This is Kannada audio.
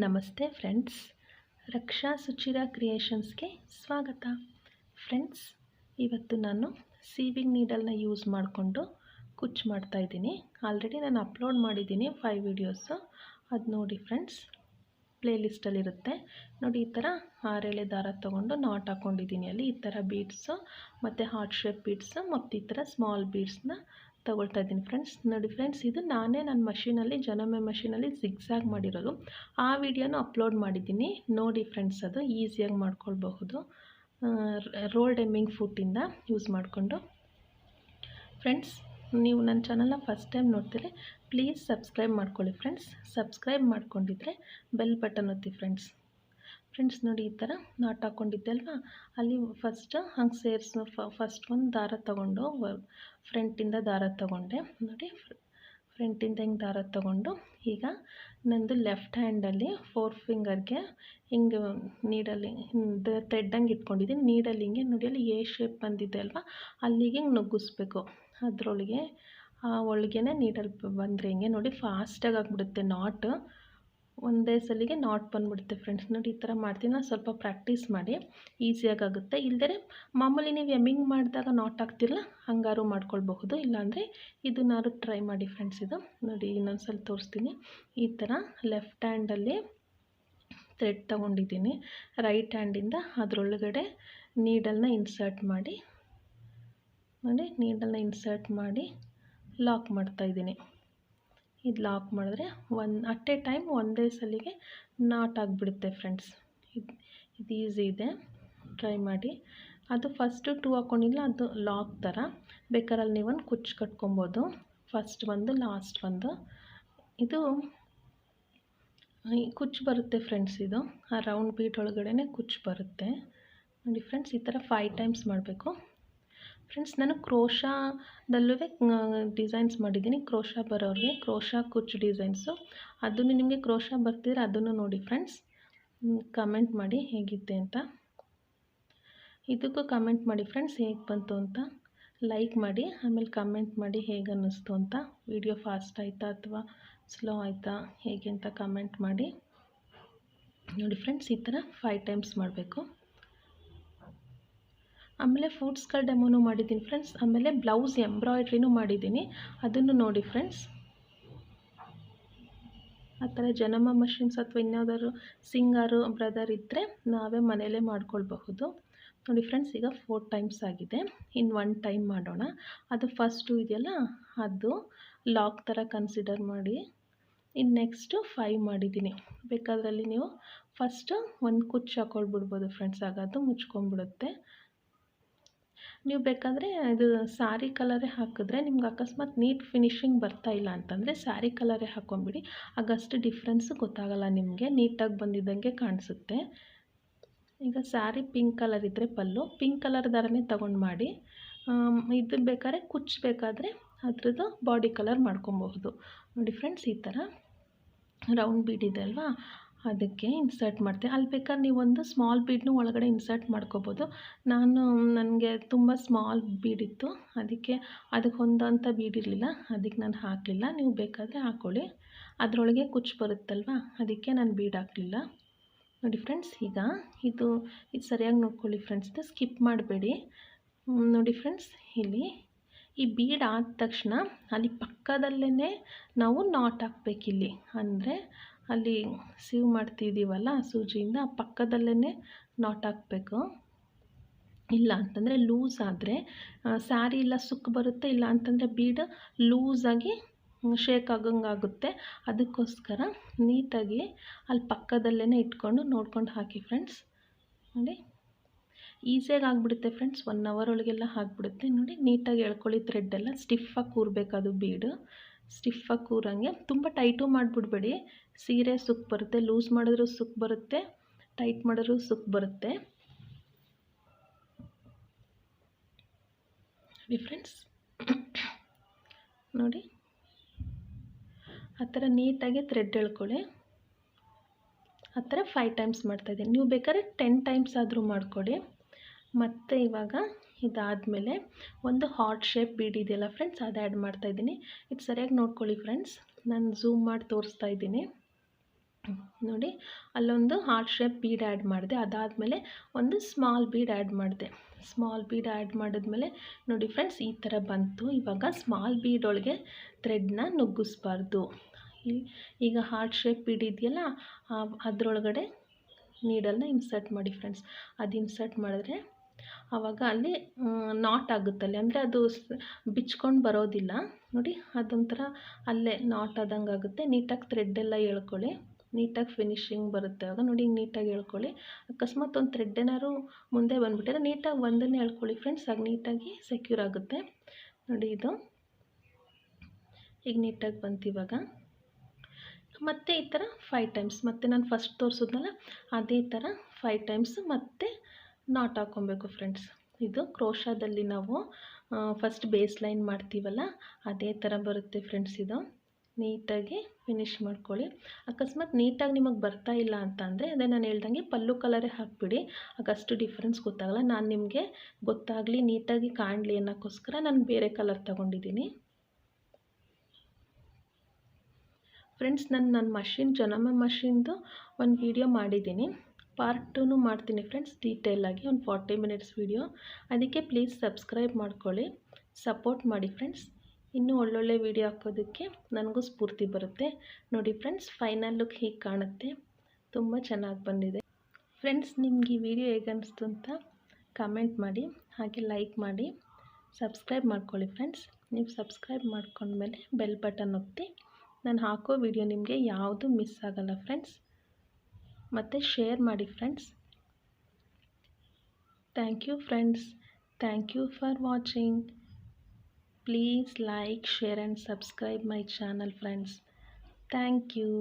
ನಮಸ್ತೆ ಫ್ರೆಂಡ್ಸ್, ರಕ್ಷಾ ಸುಚಿರಾ ಕ್ರಿಯೇಷನ್ಸ್ಗೆ ಸ್ವಾಗತ. ಫ್ರೆಂಡ್ಸ್, ಇವತ್ತು ನಾನು ಸೀವಿಂಗ್ ನೀಡಲ್ನ ಯೂಸ್ ಮಾಡಿಕೊಂಡು ಕುಚ್ಚು ಮಾಡ್ತಾಯಿದ್ದೀನಿ. ಆಲ್ರೆಡಿ ನಾನು ಅಪ್ಲೋಡ್ ಮಾಡಿದ್ದೀನಿ 5 ವೀಡಿಯೋಸು, ಅದು ನೋಡಿ ಫ್ರೆಂಡ್ಸ್. ಪ್ಲೇಲಿಸ್ಟಲ್ಲಿರುತ್ತೆ ನೋಡಿ. ಈ ಥರ 6 ಎಳೆ ದಾರ ತೊಗೊಂಡು ನಾಟ್ ಹಾಕ್ಕೊಂಡಿದ್ದೀನಿ. ಅಲ್ಲಿ ಈ ಥರ ಬೀಡ್ಸು ಮತ್ತು ಹಾರ್ಟ್ ಶೇಪ್ ಬೀಡ್ಸು ಮತ್ತು ಈ ಥರ ಸ್ಮಾಲ್ ಬೀಡ್ಸ್ನ ತೊಗೊಳ್ತಾ ಇದ್ದೀನಿ ಫ್ರೆಂಡ್ಸ್. ನೋಡಿ ಫ್ರೆಂಡ್ಸ್, ಇದು ನಾನೇ ನನ್ನ ಮಷೀನಲ್ಲಿ ಜನಮೆ ಮಷೀನಲ್ಲಿ ಜಿಗ್ಸಾಗ್ ಮಾಡಿರೋದು. ಆ ವಿಡಿಯೋನು ಅಪ್ಲೋಡ್ ಮಾಡಿದ್ದೀನಿ ನೋಡಿ ಫ್ರೆಂಡ್ಸ್. ಅದು ಈಸಿಯಾಗಿ ಮಾಡ್ಕೊಳ್ಬಹುದು ರೋಲ್ಡ್ ಎಮ್ಮಿಂಗ್ ಫುಟ್ಟಿಂದ ಯೂಸ್ ಮಾಡಿಕೊಂಡು. ಫ್ರೆಂಡ್ಸ್, ನೀವು ನನ್ನ ಚಾನಲ್ನ ಫಸ್ಟ್ ಟೈಮ್ ನೋಡ್ತೀರಿ, ಪ್ಲೀಸ್ ಸಬ್ಸ್ಕ್ರೈಬ್ ಮಾಡ್ಕೊಳ್ಳಿ ಫ್ರೆಂಡ್ಸ್. ಸಬ್ಸ್ಕ್ರೈಬ್ ಮಾಡ್ಕೊಂಡಿದ್ರೆ ಬೆಲ್ ಬಟನ್ ಒತ್ತಿ ಫ್ರೆಂಡ್ಸ್. ನೋಡಿ, ಈ ಥರ ನಾಟ್ ಹಾಕ್ಕೊಂಡಿದ್ದೆ ಅಲ್ವಾ, ಅಲ್ಲಿ ಫಸ್ಟ್ ಹಂಗೆ ಸೇರಿಸು. ಫಸ್ಟ್ ಒಂದು ದಾರ ತೊಗೊಂಡು ಫ್ರಂಟಿಂದ ದಾರ ತೊಗೊಂಡೆ ನೋಡಿ. ಫ್ರಂಟಿಂದ ಹಿಂಗೆ ದಾರ ತೊಗೊಂಡು ಈಗ ನಂದು ಲೆಫ್ಟ್ ಹ್ಯಾಂಡಲ್ಲಿ 4 ಫಿಂಗರ್ಗೆ ಹಿಂಗೆ ನೀಡಲ್ಲಿ ಥ್ರೆಡ್ಡಂಗೆ ಇಟ್ಕೊಂಡಿದ್ದೀನಿ. ನೀಡಲ್ಲಿ ಹಿಂಗೆ ನೋಡಿ, ಅಲ್ಲಿ ಎ ಶೇಪ್ ಬಂದಿದೆ ಅಲ್ವಾ, ಅಲ್ಲಿಗೆ ಹಿಂಗೆ ನುಗ್ಗಿಸ್ಬೇಕು. ಅದರೊಳಗೆ ಒಳಗೇ ನೀಡಲ್ ಬಂದರೆ ಹಿಂಗೆ ನೋಡಿ ಫಾಸ್ಟಾಗಿ ಆಗಿಬಿಡುತ್ತೆ ನಾಟ್. ಒಂದೇ ಸಲಿಗೆ ನಾಟ್ ಬಂದುಬಿಡುತ್ತೆ ಫ್ರೆಂಡ್ಸ್. ನೋಡಿ, ಈ ಥರ ಮಾಡ್ತೀನಿ. ಸ್ವಲ್ಪ ಪ್ರಾಕ್ಟೀಸ್ ಮಾಡಿ, ಈಸಿಯಾಗುತ್ತೆ. ಇಲ್ಲದೇ ಮಾಮೂಲಿ ನೀವು ಎಮ್ಮಿಂಗ್ ಮಾಡಿದಾಗ ನಾಟ್ ಹಾಕ್ತಿರಲ್ಲ, ಹಂಗಾರು ಮಾಡ್ಕೊಳ್ಬಹುದು. ಇಲ್ಲಾಂದರೆ ಇದನ್ನಾರು ಟ್ರೈ ಮಾಡಿ ಫ್ರೆಂಡ್ಸ್. ಇದು ನೋಡಿ, ಇನ್ನೊಂದ್ಸಲ ತೋರಿಸ್ತೀನಿ. ಈ ಥರ ಲೆಫ್ಟ್ ಹ್ಯಾಂಡಲ್ಲಿ ಥ್ರೆಡ್ ತೊಗೊಂಡಿದ್ದೀನಿ. ರೈಟ್ ಹ್ಯಾಂಡಿಂದ ಅದರೊಳಗಡೆ ನೀಡಲ್ನ ಇನ್ಸರ್ಟ್ ಮಾಡಿ ನೋಡಿ, ನೀಡಲ್ನ ಇನ್ಸರ್ಟ್ ಮಾಡಿ ಲಾಕ್ ಮಾಡ್ತಾಯಿದ್ದೀನಿ. ಇದು ಲಾಕ್ ಮಾಡಿದ್ರೆ ಅಟ್ ಎ ಟೈಮ್ ಒಂದೇ ಸಲಿಗೆ ನಾಟ್ ಆಗಿಬಿಡುತ್ತೆ ಫ್ರೆಂಡ್ಸ್. ಇದು ಈಸಿ ಇದೆ, ಟ್ರೈ ಮಾಡಿ. ಅದು ಫಸ್ಟು 2 ಹಾಕ್ಕೊಂಡಿಲ್ಲ, ಅದು ಲಾಕ್ ಥರ ಬೇಕಾರಲ್ಲಿ ನೀವೊಂದು ಕುಚ್ಚು ಕಟ್ಕೊಬೋದು. ಫಸ್ಟ್ ಒಂದು, ಲಾಸ್ಟ್ ಒಂದು. ಇದು ಕುಚ್ಚು ಬರುತ್ತೆ ಫ್ರೆಂಡ್ಸ್. ಇದು ಆ ರೌಂಡ್ ಬೀಟ್ ಒಳಗಡೆ ಕುಚ್ಚು ಬರುತ್ತೆ ನೋಡಿ ಫ್ರೆಂಡ್ಸ್. ಈ ಥರ 5 ಟೈಮ್ಸ್ ಮಾಡಬೇಕು ಫ್ರೆಂಡ್ಸ್. ನಾನು ಕ್ರೋಶಾದಲ್ಲೂ ಡಿಸೈನ್ಸ್ ಮಾಡಿದ್ದೀನಿ. ಕ್ರೋಶಾ ಬರೋರಿಗೆ ಕ್ರೋಶಾ ಕುಚ್ಚು ಡಿಸೈನ್ಸು, ಅದನ್ನು ನಿಮಗೆ ಕ್ರೋಶಾ ಬರ್ತಿದ್ರೆ ಅದನ್ನು ನೋಡಿ ಫ್ರೆಂಡ್ಸ್. ಕಮೆಂಟ್ ಮಾಡಿ ಹೇಗಿದೆ ಅಂತ. ಇದಕ್ಕೂ ಕಮೆಂಟ್ ಮಾಡಿ ಫ್ರೆಂಡ್ಸ್, ಹೇಗೆ ಬಂತು ಅಂತ. ಲೈಕ್ ಮಾಡಿ, ಆಮೇಲೆ ಕಮೆಂಟ್ ಮಾಡಿ ಹೇಗೆ ಅನ್ನಿಸ್ತು ಅಂತ. ವಿಡಿಯೋ ಫಾಸ್ಟ್ ಆಯಿತಾ ಅಥವಾ ಸ್ಲೋ ಆಯಿತಾ ಹೇಗೆ ಅಂತ ಕಮೆಂಟ್ ಮಾಡಿ ನೋಡಿ ಫ್ರೆಂಡ್ಸ್. ಈ ಥರ 5 ಟೈಮ್ಸ್ ಮಾಡಬೇಕು. ಆಮೇಲೆ ಫುಡ್ಸ್ಗಳ ಡೆಮೋನು ಮಾಡಿದ್ದೀನಿ ಫ್ರೆಂಡ್ಸ್. ಆಮೇಲೆ ಬ್ಲೌಸ್ ಎಂಬ್ರಾಯ್ಡ್ರಿನೂ ಮಾಡಿದ್ದೀನಿ, ಅದನ್ನು ನೋಡಿ ಫ್ರೆಂಡ್ಸ್. ಆ ಥರ ಜನಮ ಮಷಿನ್ಸ್ ಅಥವಾ ಇನ್ಯಾವುದಾದ್ರು ಸಿಂಗಾರು ಬ್ರದರ್ ಇದ್ದರೆ ನಾವೇ ಮನೆಯಲ್ಲೇ ಮಾಡ್ಕೊಳ್ಬಹುದು ನೋಡಿ ಫ್ರೆಂಡ್ಸ್. ಈಗ 4 ಟೈಮ್ಸ್ ಆಗಿದೆ. ಇನ್ನು 1 ಟೈಮ್ ಮಾಡೋಣ. ಅದು ಫಸ್ಟು ಇದೆಯಲ್ಲ, ಅದು ಲಾಕ್ ಥರ ಕನ್ಸಿಡರ್ ಮಾಡಿ. ಇನ್ನು ನೆಕ್ಸ್ಟು 5 ಮಾಡಿದ್ದೀನಿ. ಬೇಕಾದ್ರಲ್ಲಿ ನೀವು ಫಸ್ಟು ಒಂದು ಕುಚ್ಚು ಹಾಕ್ಕೊಳ್ಬಿಡ್ಬೋದು ಫ್ರೆಂಡ್ಸ್, ಆಗ ಅದು ಮುಚ್ಕೊಂಡ್ಬಿಡುತ್ತೆ. ನೀವು ಬೇಕಾದರೆ ಇದು ಸ್ಯಾರಿ ಕಲರೇ ಹಾಕಿದ್ರೆ ನಿಮ್ಗೆ ಅಕಸ್ಮಾತ್ ನೀಟ್ ಫಿನಿಶಿಂಗ್ ಬರ್ತಾಯಿಲ್ಲ ಅಂತಂದರೆ ಸ್ಯಾರಿ ಕಲರೇ ಹಾಕ್ಕೊಂಬಿಡಿ. ಆಗಷ್ಟು ಡಿಫ್ರೆನ್ಸು ಗೊತ್ತಾಗಲ್ಲ ನಿಮಗೆ, ನೀಟಾಗಿ ಬಂದಿದ್ದಂಗೆ ಕಾಣಿಸುತ್ತೆ. ಈಗ ಸ್ಯಾರಿ ಪಿಂಕ್ ಕಲರ್ ಇದ್ದರೆ ಪಲ್ಲು ಪಿಂಕ್ ಕಲರ್ ದಾರನೇ ತೊಗೊಂಡು ಮಾಡಿ. ಇದು ಬೇಕಾದ್ರೆ ಕುಚ್ಚು ಬೇಕಾದರೆ ಅದ್ರದ್ದು ಬಾಡಿ ಕಲರ್ ಮಾಡ್ಕೊಬಹುದು ನೋಡಿ ಫ್ರೆಂಡ್ಸ್. ಈ ಥರ ರೌಂಡ್ ಬೀಡ್ ಇದೆ ಅಲ್ವಾ, ಅದಕ್ಕೆ ಇನ್ಸರ್ಟ್ ಮಾಡ್ತೀನಿ. ಅಲ್ಲಿ ಬೇಕಾದ್ರೆ ನೀವೊಂದು ಸ್ಮಾಲ್ ಬೀಡ್ನು ಒಳಗಡೆ ಇನ್ಸರ್ಟ್ ಮಾಡ್ಕೋಬೋದು. ನನಗೆ ತುಂಬ ಸ್ಮಾಲ್ ಬೀಡ್ ಇತ್ತು, ಅದಕ್ಕೆ ಹೊಂದೋಂಥ ಬೀಡ್ ಇರಲಿಲ್ಲ, ಅದಕ್ಕೆ ನಾನು ಹಾಕಲಿಲ್ಲ. ನೀವು ಬೇಕಾದರೆ ಹಾಕ್ಕೊಳ್ಳಿ, ಅದರೊಳಗೆ ಕುಚ್ಚು ಬರುತ್ತಲ್ವ, ಅದಕ್ಕೆ ನಾನು ಬೀಡ್ ಹಾಕಲಿಲ್ಲ ನೋಡಿ ಫ್ರೆಂಡ್ಸ್. ಈಗ ಇದು ಸರಿಯಾಗಿ ನೋಡ್ಕೊಳ್ಳಿ ಫ್ರೆಂಡ್ಸ್, ಸ್ಕಿಪ್ ಮಾಡಬೇಡಿ ನೋಡಿ ಫ್ರೆಂಡ್ಸ್. ಇಲ್ಲಿ ಈ ಬೀಡ್ ಆದ ತಕ್ಷಣ ಅಲ್ಲಿ ಪಕ್ಕದಲ್ಲೇ ನಾವು ನಾಟ್ ಹಾಕ್ಬೇಕಿಲ್ಲಿ. ಅಂದರೆ ಅಲ್ಲಿ ಸೀವ್ ಮಾಡ್ತಿದ್ದೀವಲ್ಲ ಸೂಜಿಯಿಂದ, ಆ ಪಕ್ಕದಲ್ಲೇ ನಾಟ್ ಹಾಕಬೇಕು. ಇಲ್ಲ ಅಂತಂದರೆ ಲೂಸ್ ಆದರೆ ಸ್ಯಾರಿ ಇಲ್ಲ ಸುಕ್ಕು ಬರುತ್ತೆ, ಇಲ್ಲ ಅಂತಂದರೆ ಬೀಡ್ ಲೂಸಾಗಿ ಶೇಕ್ ಆಗುತ್ತೆ. ಅದಕ್ಕೋಸ್ಕರ ನೀಟಾಗಿ ಅಲ್ಲಿ ಪಕ್ಕದಲ್ಲೇ ಇಟ್ಕೊಂಡು ನೋಡ್ಕೊಂಡು ಹಾಕಿ ಫ್ರೆಂಡ್ಸ್ ನೋಡಿ. ಈಸಿಯಾಗಿ ಆಗಿಬಿಡುತ್ತೆ ಫ್ರೆಂಡ್ಸ್, 1 ಅವರ್ ಒಳಗೆಲ್ಲ ಆಗಿಬಿಡುತ್ತೆ ನೋಡಿ. ನೀಟಾಗಿ ಎಳ್ಕೊಳ್ಳಿ, ಥ್ರೆಡ್ಡೆಲ್ಲ ಸ್ಟಿಫಾಗಿ ಕೂರಬೇಕು. ಅದು ಬೀಡು ಸ್ಟಿಫಾಗಿ ಕೂರಂಗೆ, ತುಂಬ ಟೈಟು ಮಾಡಿಬಿಡ್ಬೇಡಿ. ಸೀರೆ ಸುಕ್ಕು ಬರುತ್ತೆ, ಲೂಸ್ ಮಾಡಿದ್ರೂ ಸುಕ್ಕು ಬರುತ್ತೆ, ಟೈಟ್ ಮಾಡಿದ್ರೂ ಸುಕ್ಕು ಬರುತ್ತೆ ನೋಡಿ ಫ್ರೆಂಡ್ಸ್. ನೋಡಿ, ಆ ಥರ ನೀಟಾಗಿ ಥ್ರೆಡ್ ಎಳ್ಕೊಳ್ಳಿ. ಆ ಥರ 5 ಟೈಮ್ಸ್ ಮಾಡ್ತಾಯಿದ್ದೀನಿ. ನೀವು ಬೇಕಾದ್ರೆ 10 ಟೈಮ್ಸ್ ಆದರೂ ಮಾಡಿಕೊಡಿ. ಮತ್ತು ಇವಾಗ ಇದಾದಮೇಲೆ ಒಂದು ಹಾರ್ಟ್ ಶೇಪ್ ಬೀಡ್ ಇದೆಯಲ್ಲ ಫ್ರೆಂಡ್ಸ್, ಅದು ಆ್ಯಡ್ ಮಾಡ್ತಾಯಿದ್ದೀನಿ. ಇದು ಸರಿಯಾಗಿ ನೋಡ್ಕೊಳ್ಳಿ ಫ್ರೆಂಡ್ಸ್, ನಾನು ಝೂಮ್ ಮಾಡಿ ತೋರಿಸ್ತಾ ಇದ್ದೀನಿ ನೋಡಿ ಅಲ್ಲೊಂದು ಹಾರ್ಟ್ ಶೇಪ್ ಬೀಡ್ ಆ್ಯಡ್ ಮಾಡಿದೆ. ಅದಾದಮೇಲೆ ಒಂದು ಸ್ಮಾಲ್ ಬೀಡ್ ಆ್ಯಡ್ ಮಾಡಿದೆ. ಸ್ಮಾಲ್ ಬೀಡ್ ಆ್ಯಡ್ ಮಾಡಿದ್ಮೇಲೆ ನೋಡಿ ಫ್ರೆಂಡ್ಸ್ ಈ ಥರ ಬಂತು. ಇವಾಗ ಸ್ಮಾಲ್ ಬೀಡ್ ಒಳಗೆ ಥ್ರೆಡ್ನ ನುಗ್ಗಿಸ್ಬಾರ್ದು. ಈಗ ಹಾರ್ಟ್ ಶೇಪ್ ಬೀಡ್ ಇದೆಯಲ್ಲ ಅದರೊಳಗಡೆ ನೀಡಲ್ನ ಇನ್ಸರ್ಟ್ ಮಾಡಿ ಫ್ರೆಂಡ್ಸ್. ಅದು ಇನ್ಸರ್ಟ್ ಮಾಡಿದ್ರೆ ಆವಾಗ ಅಲ್ಲಿ ನಾಟ್ ಆಗುತ್ತಲ್ಲಿ, ಅಂದರೆ ಅದು ಬಿಚ್ಕೊಂಡು ಬರೋದಿಲ್ಲ ನೋಡಿ. ಅದೊಂಥರ ಅಲ್ಲೇ ನಾಟ್ ಆದಂಗೆ ಆಗುತ್ತೆ. ನೀಟಾಗಿ ಥ್ರೆಡ್ಡೆಲ್ಲ ಎಳ್ಕೊಳ್ಳಿ, ನೀಟಾಗಿ ಫಿನಿಶಿಂಗ್ ಬರುತ್ತೆ. ಆವಾಗ ನೋಡಿ ನೀಟಾಗಿ ಎಳ್ಕೊಳ್ಳಿ. ಅಕಸ್ಮಾತ್ ಒಂದು ಥ್ರೆಡ್ ಏನಾದ್ರು ಮುಂದೆ ಬಂದುಬಿಟ್ಟಿದ್ರೆ ನೀಟಾಗಿ ಒಂದನ್ನೇ ಎಳ್ಕೊಳ್ಳಿ ಫ್ರೆಂಡ್ಸ್, ಆಗ ನೀಟಾಗಿ ಸೆಕ್ಯೂರ್ ಆಗುತ್ತೆ. ನೋಡಿ ಇದು ಈಗ ನೀಟಾಗಿ ಬಂತು. ಇವಾಗ ಮತ್ತೆ ಈ ಥರ 5 ಟೈಮ್ಸ್ ಮತ್ತೆ ನಾನು ಫಸ್ಟ್ ತೋರಿಸಿದ್ನಲ್ಲ ಅದೇ ಥರ 5 ಟೈಮ್ಸ್ ಮತ್ತೆ ನಾಟ್ ಹಾಕ್ಕೊಬೇಕು ಫ್ರೆಂಡ್ಸ್. ಇದು ಕ್ರೋಶಾದಲ್ಲಿ ನಾವು ಫಸ್ಟ್ ಬೇಸ್ ಲೈನ್ ಮಾಡ್ತೀವಲ್ಲ ಅದೇ ಥರ ಬರುತ್ತೆ ಫ್ರೆಂಡ್ಸ್. ಇದು ನೀಟಾಗಿ ಫಿನಿಶ್ ಮಾಡ್ಕೊಳ್ಳಿ. ಅಕಸ್ಮಾತ್ ನೀಟಾಗಿ ನಿಮಗೆ ಬರ್ತಾ ಇಲ್ಲ ಅಂತ ಅಂದರೆ ಅದೇ ನಾನು ಹೇಳ್ದಂಗೆ ಪಲ್ಲು ಕಲರೇ ಹಾಕಿಬಿಡಿ, ಆಗ ಅಷ್ಟು ಡಿಫ್ರೆನ್ಸ್ ಗೊತ್ತಾಗಲ್ಲ. ನಾನು ನಿಮಗೆ ಗೊತ್ತಾಗಲಿ ನೀಟಾಗಿ ಕಾಣಲಿ ಅನ್ನೋಕ್ಕೋಸ್ಕರ ನಾನು ಬೇರೆ ಕಲರ್ ತೊಗೊಂಡಿದ್ದೀನಿ ಫ್ರೆಂಡ್ಸ್. ನನ್ನ ಜನಮ ಮಷಿನ್ದು ಒಂದು ವಿಡಿಯೋ ಮಾಡಿದ್ದೀನಿ, ಪಾರ್ಟ್ 2 ಮಾಡ್ತೀನಿ ಫ್ರೆಂಡ್ಸ್, ಡೀಟೇಲಾಗಿ ಒಂದು 40 ಮಿನಿಟ್ಸ್ ವಿಡಿಯೋ. ಅದಕ್ಕೆ ಪ್ಲೀಸ್ ಸಬ್ಸ್ಕ್ರೈಬ್ ಮಾಡ್ಕೊಳ್ಳಿ, ಸಪೋರ್ಟ್ ಮಾಡಿ ಫ್ರೆಂಡ್ಸ್. ಇನ್ನೂ ಒಳ್ಳೊಳ್ಳೆ ವಿಡಿಯೋ ಹಾಕೋದಕ್ಕೆ ನನಗೂ ಸ್ಫೂರ್ತಿ ಬರುತ್ತೆ. ನೋಡಿ ಫ್ರೆಂಡ್ಸ್ ಫೈನಲ್ ಲುಕ್ ಹೀಗೆ ಕಾಣುತ್ತೆ, ತುಂಬ ಚೆನ್ನಾಗಿ ಬಂದಿದೆ ಫ್ರೆಂಡ್ಸ್. ನಿಮ್ಗೆ ಈ ವಿಡಿಯೋ ಹೇಗೆ ಅನಿಸ್ತು ಅಂತ ಕಮೆಂಟ್ ಮಾಡಿ, ಹಾಗೆ ಲೈಕ್ ಮಾಡಿ, ಸಬ್ಸ್ಕ್ರೈಬ್ ಮಾಡ್ಕೊಳ್ಳಿ ಫ್ರೆಂಡ್ಸ್. ನೀವು ಸಬ್ಸ್ಕ್ರೈಬ್ ಮಾಡ್ಕೊಂಡ್ಮೇಲೆ ಬೆಲ್ ಬಟನ್ ಒತ್ತಿ, ನಾನು ಹಾಕೋ ವಿಡಿಯೋ ನಿಮಗೆ ಯಾವುದು ಮಿಸ್ ಆಗಲ್ಲ ಫ್ರೆಂಡ್ಸ್. ಮತ್ತು ಶೇರ್ ಮಾಡಿ friends. Thank you friends, thank you for watching. Please like, share and subscribe my channel friends. Thank you.